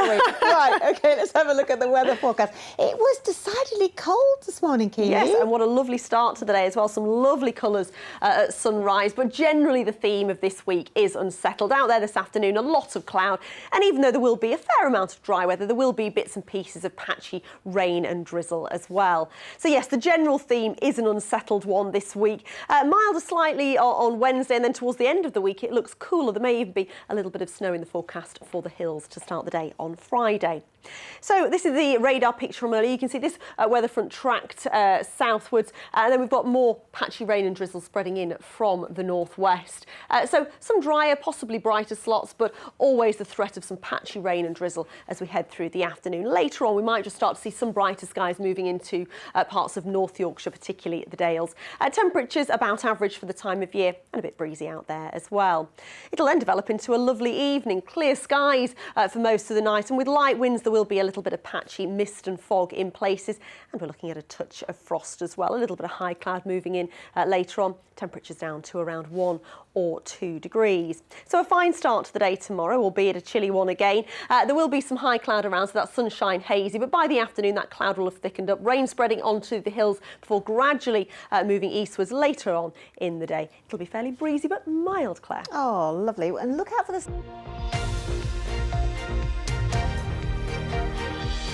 aren't we? Right, OK, let's have a look at the weather forecast. It was decidedly cold this morning, Keeley. Yes, and what a lovely start to the day as well. Some lovely colours at sunrise, but generally the theme of this week is unsettled. Out there this afternoon, a lot of cloud, and even though there will be a fair amount of dry weather, there will be bits and pieces of patchy rain and drizzle as well. So yes, the general theme is an unsettled one this week. Milder slightly on Wednesday, and then towards the end of the week it looks cooler. There may even be a little bit of snow in the forecast for the hills to start the day on Friday. So this is the radar picture from earlier. You can see this weather front tracked southwards, and then we've got more patchy rain and drizzle spreading in from the northwest. So some drier, possibly brighter slots, but always the threat of some patchy rain and drizzle as we head through the afternoon. Later on, we might just start to see some brighter skies moving into parts of North Yorkshire, particularly the Dales. Temperatures about average for the time of year, and a bit breezy out there as well. It'll then develop into a lovely evening. Clear skies for most of the night, and with light winds there will be a little bit of patchy mist and fog in places, and we're looking at a touch of frost as well. A little bit of high cloud moving in later on. Temperatures down to around 1 or 2 degrees. So a fine start to the day tomorrow, albeit a chilly one again. There will be some high cloud around, so that's sunshine hazy, but by the afternoon that cloud will have thickened up, rain spreading onto the hills before gradually moving eastwards later on in the day. It'll be fairly breezy but mild, Claire. Oh, lovely. And look out for this.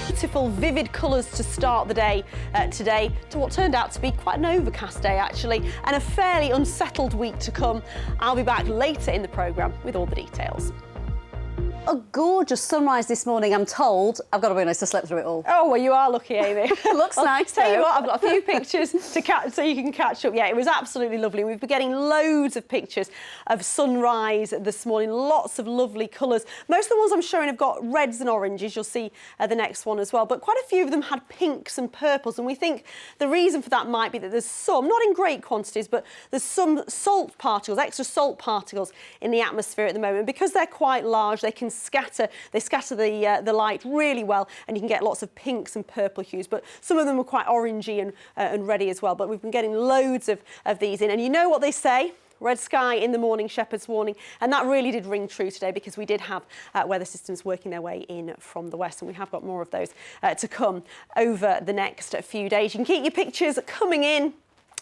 Beautiful, vivid colours to start the day today, to what turned out to be quite an overcast day actually, and a fairly unsettled week to come. I'll be back later in the programme with all the details. A gorgeous sunrise this morning, I'm told. I've got to be honest, I slept through it all. Oh, well, you are lucky, Amy. Looks nice, tell you though. what, I've got a few pictures to catch so you can catch up. Yeah, it was absolutely lovely. We've been getting loads of pictures of sunrise this morning, lots of lovely colours. Most of the ones I'm showing have got reds and oranges. You'll see the next one as well, but quite a few of them had pinks and purples, and we think the reason for that might be that there's some, not in great quantities, but there's some salt particles, extra salt particles in the atmosphere at the moment. Because they're quite large, they can scatter the light really well, and you can get lots of pinks and purple hues, but some of them are quite orangey and reddy as well. But we've been getting loads of these in, and you know what they say, red sky in the morning, shepherd's warning, and that really did ring true today, because we did have weather systems working their way in from the west, and we have got more of those to come over the next few days. You can keep your pictures coming in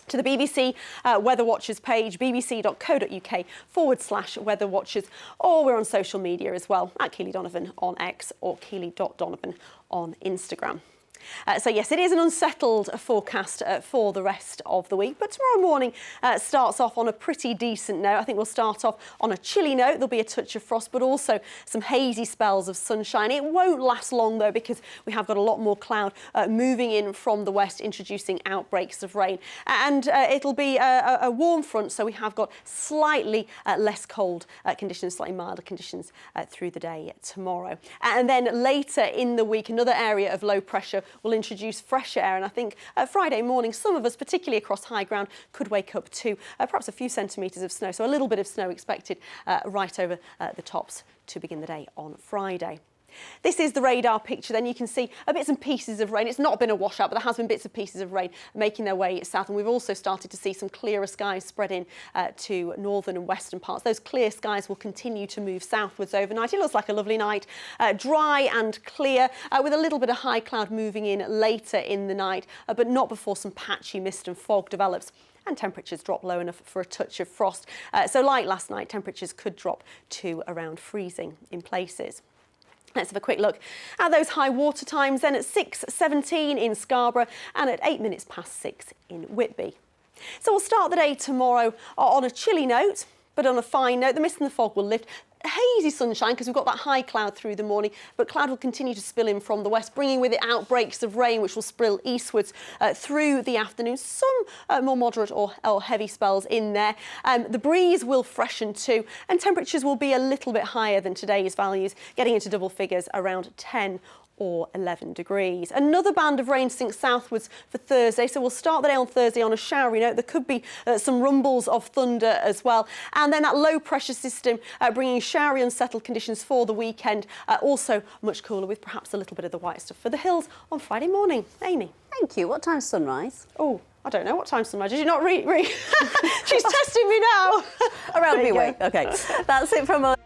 to the BBC Weather Watchers page, bbc.co.uk/Weather Watchers, or we're on social media as well, at Keeley Donovan on X or Keeley.Donovan on Instagram. So yes, it is an unsettled forecast for the rest of the week, but tomorrow morning starts off on a pretty decent note. I think we'll start off on a chilly note. There'll be a touch of frost, but also some hazy spells of sunshine. It won't last long though, because we have got a lot more cloud moving in from the west, introducing outbreaks of rain, and it'll be a warm front, so we have got slightly less cold conditions, slightly milder conditions through the day tomorrow. And then later in the week, another area of low pressure will introduce fresher air, and I think Friday morning some of us, particularly across high ground, could wake up to perhaps a few centimetres of snow, so a little bit of snow expected right over the tops to begin the day on Friday. This is the radar picture. Then you can see bits and pieces of rain. It's not been a washout, but there has been bits and pieces of rain making their way south, and we've also started to see some clearer skies spread in to northern and western parts. Those clear skies will continue to move southwards overnight. It looks like a lovely night, dry and clear, with a little bit of high cloud moving in later in the night, but not before some patchy mist and fog develops and temperatures drop low enough for a touch of frost. So like last night, temperatures could drop to around freezing in places. Let's have a quick look at those high water times then at 6:17 in Scarborough and at 6:08 in Whitby. So we'll start the day tomorrow on a chilly note, but on a fine note. The mist and the fog will lift. Hazy sunshine, because we've got that high cloud through the morning, but cloud will continue to spill in from the west, bringing with it outbreaks of rain which will spill eastwards through the afternoon. Some more moderate or heavy spells in there. The breeze will freshen too, and temperatures will be a little bit higher than today's values, getting into double figures around 10 or 11 degrees. Another band of rain sinks southwards for Thursday, so we'll start the day on Thursday on a showery note. There could be some rumbles of thunder as well, and then that low pressure system bringing showery unsettled conditions for the weekend. Also much cooler, with perhaps a little bit of the white stuff for the hills on Friday morning. Amy. Thank you. What time's sunrise? Oh, I don't know. What time's sunrise? Did you not read? She's testing me now. Around midweek. Okay, that's it from us.